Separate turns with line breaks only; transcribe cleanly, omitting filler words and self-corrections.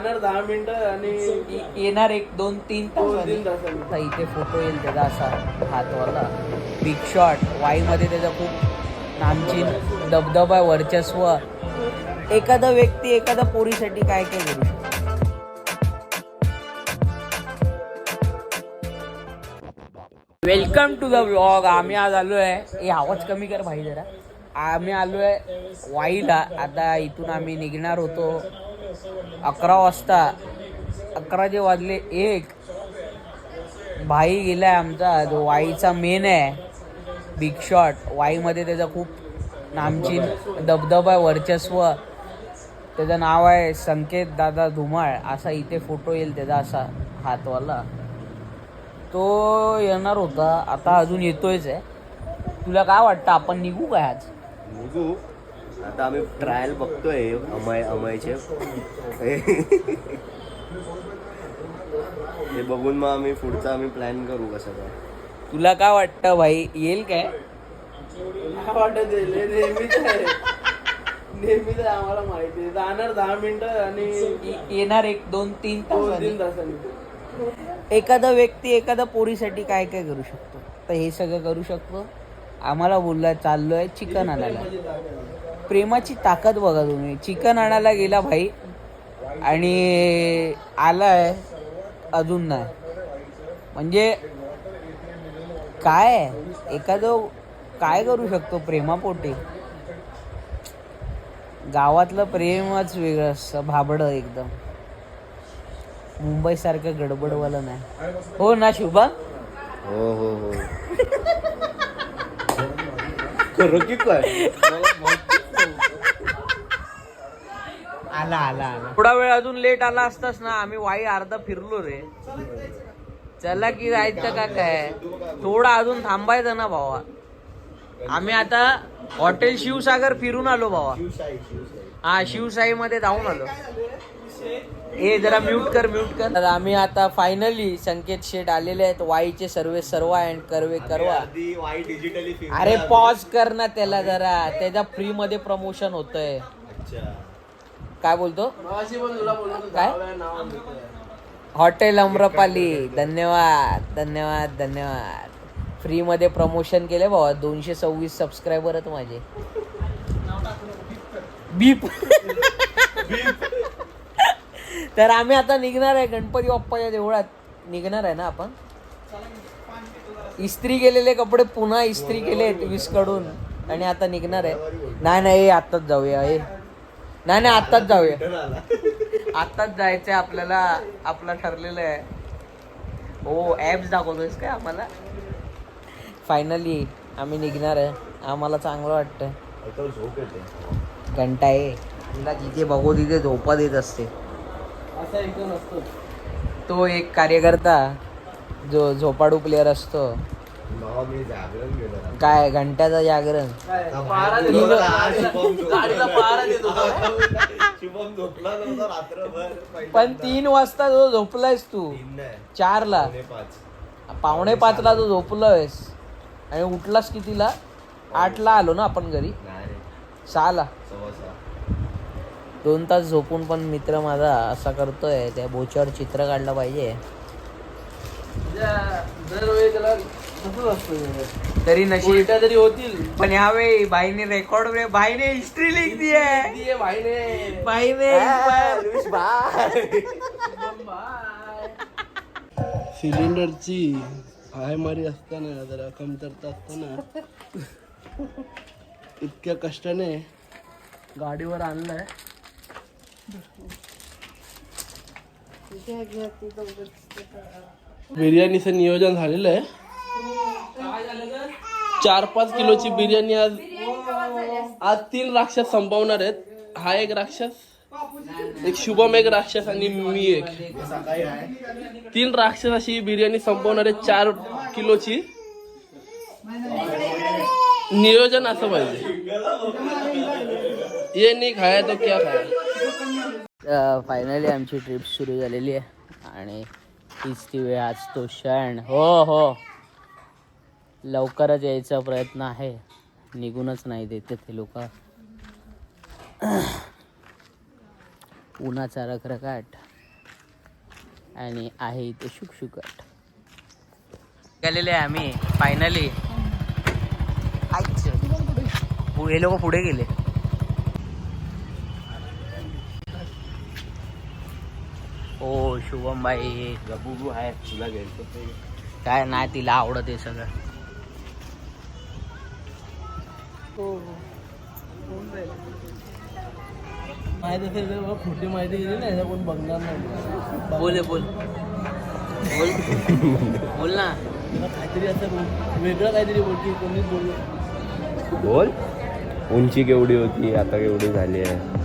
10 मिनिटं आणि
येणार 1-2-3 तास. इथे फोटो येईल त्याचा असा हातवाला बिग शॉट. वाईमध्ये त्याचा खूप नामचीन दबदबा वर्चस्व. एखादा व्यक्ती एखादा पोरीसाठी काय काय करू शकतो. Welcome to the vlog. आम्ही आज आलोय, आवाज कमी कर भाई जरा. आम्ही आलोय वाईला. आता इथून आम्ही निघणार होतो 11 वाजता. 11 जे वाजले 1. भाई गेलाय आमचा जो वाईचा मेन आहे बिग शॉट. वाईमध्ये त्याचा खूप नामचीन दबदबा वर्चस्व. त्याचं नाव आहे संकेत दादा धुमाळ. असा इथे फोटो येईल त्याचा असा हातवाला. तो येणार होता, आता अजून येतोयच आहे. तुला काय वाटतं, आपण निघू काय आज?
निघू. आता आम्ही ट्रायल बघतोय अमयचे. हे बघून मग आम्ही पुढचा प्लॅन करू कसं काय.
तुला काय वाटतं भाई, येईल काय?
वाटत नेहमीच आहे आम्हाला माहिती आहे. जाणार 10 मिनिटं आणि
येणार 1-2-3 तास. एखादा व्यक्ती एखादा पोरीसाठी काय काय करू शकतो, तर हे सगळं करू शकतो. आम्हाला बोलला चाललोय चिकन आणायला. प्रेमाची ताकद बघा तुम्ही. चिकन आणायला गेला भाई आणि आलाय अजून नाही. म्हणजे काय एखादं काय करू शकतो प्रेमापोटी. गावातलं प्रेमच वेगळं असतं, भाबडं एकदम. मुंबई सारखं गडबडवालं नाही. हो ना शुभम?
हो हो हो. खरं की काय?
आला थोडा वेळ अजून लेट आला असतास ना, आम्ही वाई अर्धा फिरलो रे. चला की जायचं का काय, थोडा अजून थांबायचं ना भावा. आम्ही आता हॉटेल शिवसागर फिरून आलो भावा. हा, शिवसाई मध्ये जाऊन आलो. हे जरा म्यूट कर. तर आम्ही आता फायनली संकेत शेट आलेले आहेत. वाईचे सर्व अँड करवा. अरे पॉज कर ना त्याला जरा, त्याच्या फ्री मध्ये प्रमोशन होतंय. काय बोलतो काय? हॉटेल अम्रपाली. धन्यवाद. फ्री मध्ये प्रमोशन केले भावा. 226 सबस्क्रायबर आहेत माझे. बीप. तर आम्ही आता निघणार आहे गणपती बाप्पाच्या देवळात. निघणार आहे ना आपण. इस्त्री केलेले कपडे पुन्हा इस्त्री केले विस्कडून आणि आता निघणार आहे. नाही आत्ताच जाऊया. नाही आत्ताच जाऊया. आत्ताच जायचंय आपल्याला. आपलं ठरलेलं आहे. हो, ॲप्स दाखवतोयस काय आम्हाला. फायनली आम्ही निघणार आहे. आम्हाला चांगलं वाटतंय. घंटा आहे तुला जिथे बघू तिथे झोपा देत असते. तो एक कार्यकर्ता जो झोपाडू प्लेअर असतो. काय घंट्याचं जागरण. पण 3 वाजता जो झोपलायस तू, 4ला 4:45ला जो झोपलायस आणि उठलास कितीला? 8ला आलो ना आपण घरी. 6ला. 2 तास झोपून पण मित्र माझा असा करतोय. त्या बोच्यावर चित्र काढलं पाहिजे. तरी नशीब तरी होतील. पण ह्यावेळी भाईने रेकॉर्ड, भाईने हिस्ट्री लिखली आहे. भाईने
सिलेंडरची हायमारी असताना, जरा कमतरता असताना इतक्या कष्टाने गाडीवर आणलंय. बिर्याणीचं नियोजन झालेलं आहे. 4-5 किलोची बिर्याणी आज 3 राक्षस संपवणार आहेत. हा एक राक्षस, एक शुभम, एक राक्षस आणि मी एक. 3 राक्षस अशी बिर्याणी संपवणार आहेत 4 किलोची. नियोजन असं पाहिजे. ये नाही खाया तो क्या खाया.
फायनली आमची ट्रिप सुरू झालेली आहे आणि तीच ती वेळ, आज तो क्षण. हो लवकरच यायचा प्रयत्न आहे. निघूनच नाही देते ते लोक. उन्हाचा रखरखाट. आणि आहे इथे शुकशुकट गेलेले आहे आम्ही फायनली. हे लोक पुढे गेले. ओ शुभम बाई
गबुबू आहे तुला घ्यायचं ते.
काय नाही तिला आवडत आहे सगळं.
माहिती असेल तर बघ, खोटी माहिती गेली नाही याचा कोण बघणार नाही.
बोल बोल बोल बोल ना.
तुला काहीतरी असं वेगळं काहीतरी बोलती कोणीच बोललं.
बोल. उंची केवढी होती आता केवढी झाली आहे.